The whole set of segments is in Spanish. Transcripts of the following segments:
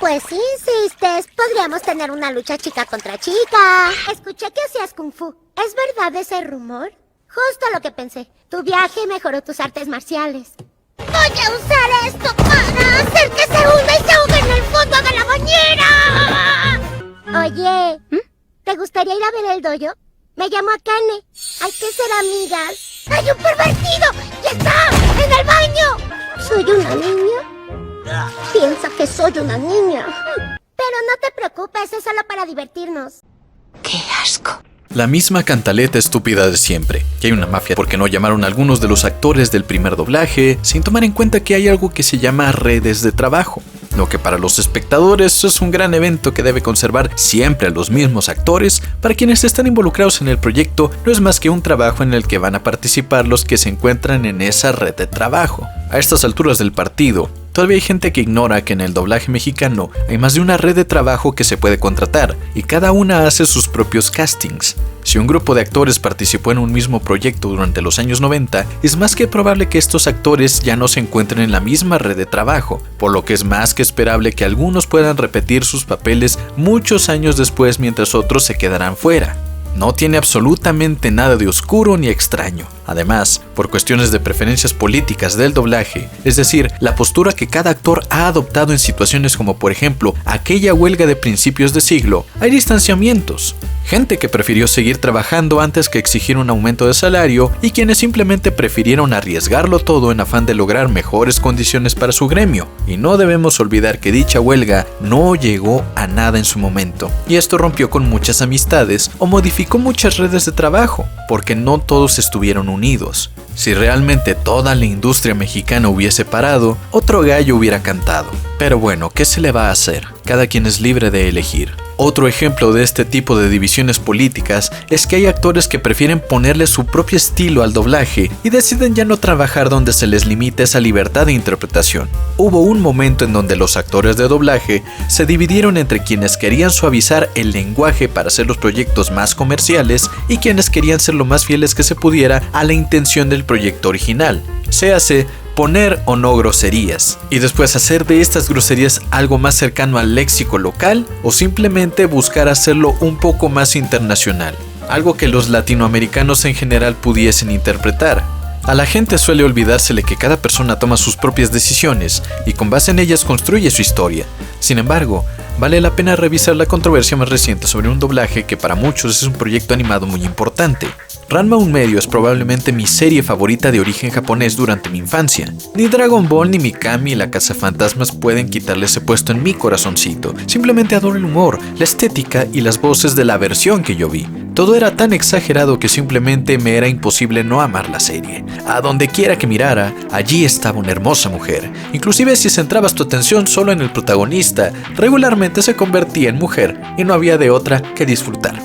Pues si insistes, podríamos tener una lucha chica contra chica. Escuché que hacías kung fu. ¿Es verdad ese rumor? Justo lo que pensé. Tu viaje mejoró tus artes marciales. ¡Voy a usar esto para hacer que se hunda y se ahogue en el fondo de la bañera! Oye, ¿te gustaría ir a ver el dojo? Me llamo Akane. Hay que ser amigas. ¡Hay un pervertido! ¡Y está en el baño! ¿Soy una niña? Piensa que soy una niña. Pero no te preocupes, es solo para divertirnos. ¡Qué asco! La misma cantaleta estúpida de siempre, que hay una mafia porque no llamaron a algunos de los actores del primer doblaje, sin tomar en cuenta que hay algo que se llama redes de trabajo. Lo que para los espectadores es un gran evento que debe conservar siempre a los mismos actores, para quienes están involucrados en el proyecto no es más que un trabajo en el que van a participar los que se encuentran en esa red de trabajo. A estas alturas del partido, todavía hay gente que ignora que en el doblaje mexicano hay más de una red de trabajo que se puede contratar y cada una hace sus propios castings. Si un grupo de actores participó en un mismo proyecto durante los años 90, es más que probable que estos actores ya no se encuentren en la misma red de trabajo, por lo que es más que esperable que algunos puedan repetir sus papeles muchos años después mientras otros se quedarán fuera. No tiene absolutamente nada de oscuro ni extraño. Además, por cuestiones de preferencias políticas del doblaje, es decir, la postura que cada actor ha adoptado en situaciones como por ejemplo aquella huelga de principios de siglo, hay distanciamientos. Gente que prefirió seguir trabajando antes que exigir un aumento de salario y quienes simplemente prefirieron arriesgarlo todo en afán de lograr mejores condiciones para su gremio. Y no debemos olvidar que dicha huelga no llegó a nada en su momento. Y esto rompió con muchas amistades o modificó muchas redes de trabajo, porque no todos estuvieron unidos. Si realmente toda la industria mexicana hubiese parado, otro gallo hubiera cantado. Pero bueno, ¿qué se le va a hacer? Cada quien es libre de elegir. Otro ejemplo de este tipo de divisiones políticas es que hay actores que prefieren ponerle su propio estilo al doblaje y deciden ya no trabajar donde se les limita esa libertad de interpretación. Hubo un momento en donde los actores de doblaje se dividieron entre quienes querían suavizar el lenguaje para hacer los proyectos más comerciales y quienes querían ser lo más fieles que se pudiera a la intención del proyecto original. Se hace poner o no groserías, y después hacer de estas groserías algo más cercano al léxico local o simplemente buscar hacerlo un poco más internacional, algo que los latinoamericanos en general pudiesen interpretar. A la gente suele olvidársele que cada persona toma sus propias decisiones y con base en ellas construye su historia. Sin embargo, vale la pena revisar la controversia más reciente sobre un doblaje que para muchos es un proyecto animado muy importante. Ranma 1 Medio es probablemente mi serie favorita de origen japonés durante mi infancia. Ni Dragon Ball ni Mikami y la Cazafantasmas pueden quitarle ese puesto en mi corazoncito. Simplemente adoro el humor, la estética y las voces de la versión que yo vi. Todo era tan exagerado que simplemente me era imposible no amar la serie. A donde quiera que mirara, allí estaba una hermosa mujer. Inclusive si centrabas tu atención solo en el protagonista, regularmente se convertía en mujer y no había de otra que disfrutar.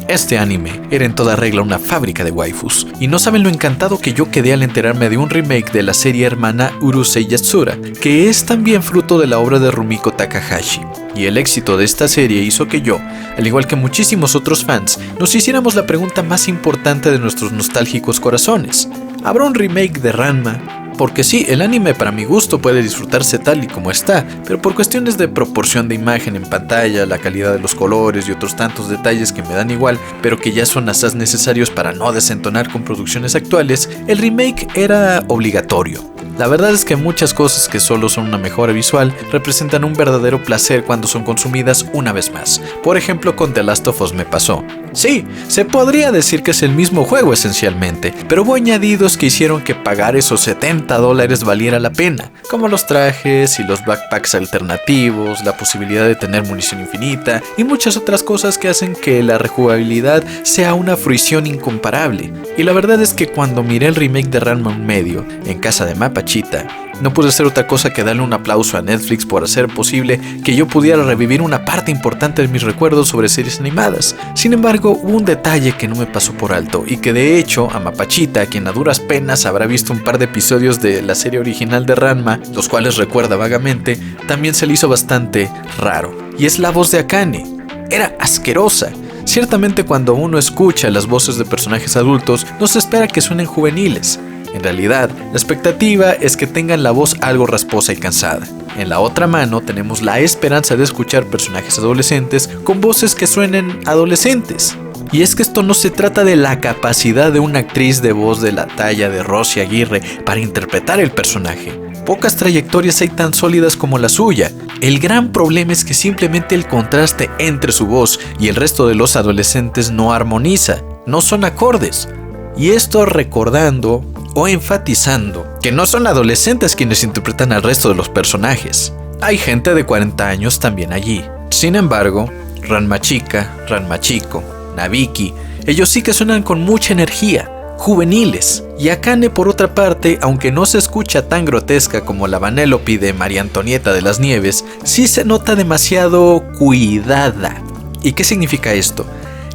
Este anime era en toda regla una fábrica de waifus, y no saben lo encantado que yo quedé al enterarme de un remake de la serie hermana Urusei Yatsura, que es también fruto de la obra de Rumiko Takahashi. Y el éxito de esta serie hizo que yo, al igual que muchísimos otros fans, nos hiciéramos la pregunta más importante de nuestros nostálgicos corazones: ¿habrá un remake de Ranma? Porque sí, el anime para mi gusto puede disfrutarse tal y como está, pero por cuestiones de proporción de imagen en pantalla, la calidad de los colores y otros tantos detalles que me dan igual, pero que ya son asaz necesarios para no desentonar con producciones actuales, el remake era obligatorio. La verdad es que muchas cosas que solo son una mejora visual representan un verdadero placer cuando son consumidas una vez más. Por ejemplo, con The Last of Us me pasó. Sí, se podría decir que es el mismo juego esencialmente, pero hubo añadidos que hicieron que pagar esos $70 valiera la pena, como los trajes y los backpacks alternativos, la posibilidad de tener munición infinita y muchas otras cosas que hacen que la rejugabilidad sea una fruición incomparable. Y la verdad es que cuando miré el remake de Ranma 1 Medio en casa de Mapachita, no pude hacer otra cosa que darle un aplauso a Netflix por hacer posible que yo pudiera revivir una parte importante de mis recuerdos sobre series animadas. Sin embargo, hubo un detalle que no me pasó por alto y que de hecho a Mapachita, quien a duras penas habrá visto un par de episodios de la serie original de Ranma, los cuales recuerda vagamente, también se le hizo bastante raro. Y es la voz de Akane. Era asquerosa. Ciertamente cuando uno escucha las voces de personajes adultos, no se espera que suenen juveniles. En realidad, la expectativa es que tengan la voz algo rasposa y cansada. En la otra mano tenemos la esperanza de escuchar personajes adolescentes con voces que suenen adolescentes. Y es que esto no se trata de la capacidad de una actriz de voz de la talla de Rosy Aguirre para interpretar el personaje. Pocas trayectorias hay tan sólidas como la suya. El gran problema es que simplemente el contraste entre su voz y el resto de los adolescentes no armoniza, no son acordes. Y esto recordando o enfatizando que no son adolescentes quienes interpretan al resto de los personajes. Hay gente de 40 años también allí. Sin embargo, Ranma Chica, Ranma Chico, Nabiki, ellos sí que suenan con mucha energía, juveniles. Y Akane, por otra parte, aunque no se escucha tan grotesca como la Vanellope de María Antonieta de las Nieves, sí se nota demasiado cuidada. ¿Y qué significa esto?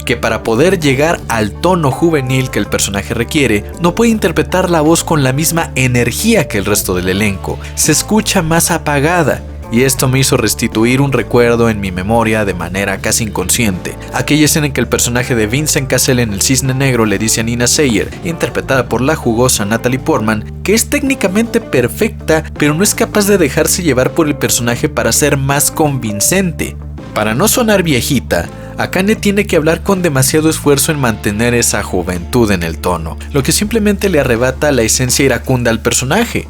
Que para poder llegar al tono juvenil que el personaje requiere, no puede interpretar la voz con la misma energía que el resto del elenco. Se escucha más apagada. Y esto me hizo restituir un recuerdo en mi memoria de manera casi inconsciente. Aquella escena en que el personaje de Vincent Cassel en El Cisne Negro le dice a Nina Sayer, interpretada por la jugosa Natalie Portman, que es técnicamente perfecta, pero no es capaz de dejarse llevar por el personaje para ser más convincente. Para no sonar viejita, Akane tiene que hablar con demasiado esfuerzo en mantener esa juventud en el tono, lo que simplemente le arrebata la esencia iracunda al personaje.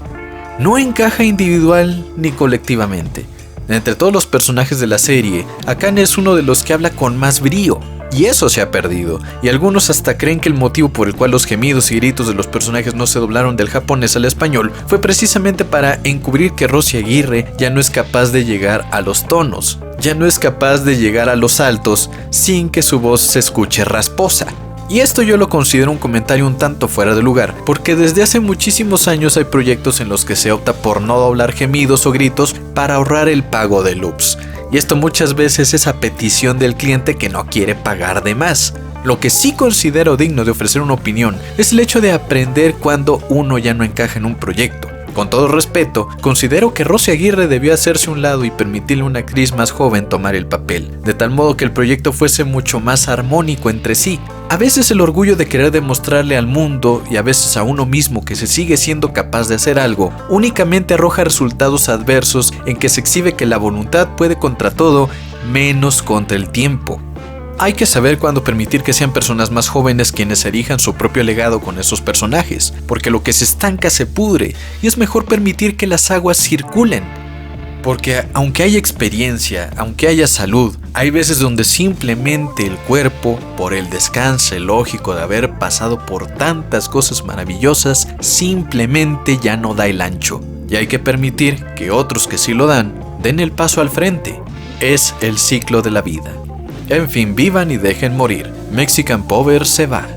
No encaja individual ni colectivamente. Entre todos los personajes de la serie, Akane es uno de los que habla con más brío, y eso se ha perdido, y algunos hasta creen que el motivo por el cual los gemidos y gritos de los personajes no se doblaron del japonés al español fue precisamente para encubrir que Rosy Aguirre ya no es capaz de llegar a los tonos, ya no es capaz de llegar a los altos sin que su voz se escuche rasposa. Y esto yo lo considero un comentario un tanto fuera de lugar, porque desde hace muchísimos años hay proyectos en los que se opta por no doblar gemidos o gritos para ahorrar el pago de loops. Y esto muchas veces es a petición del cliente que no quiere pagar de más. Lo que sí considero digno de ofrecer una opinión es el hecho de aprender cuando uno ya no encaja en un proyecto. Con todo respeto, considero que Rosy Aguirre debió hacerse a un lado y permitirle a una actriz más joven tomar el papel, de tal modo que el proyecto fuese mucho más armónico entre sí. A veces el orgullo de querer demostrarle al mundo y a veces a uno mismo que se sigue siendo capaz de hacer algo, únicamente arroja resultados adversos en que se exhibe que la voluntad puede contra todo, menos contra el tiempo. Hay que saber cuándo permitir que sean personas más jóvenes quienes erijan su propio legado con esos personajes, porque lo que se estanca se pudre, y es mejor permitir que las aguas circulen. Porque aunque haya experiencia, aunque haya salud, hay veces donde simplemente el cuerpo, por el descanso lógico de haber pasado por tantas cosas maravillosas, simplemente ya no da el ancho. Y hay que permitir que otros que sí lo dan, den el paso al frente. Es el ciclo de la vida. En fin, vivan y dejen morir. Mexican Power se va.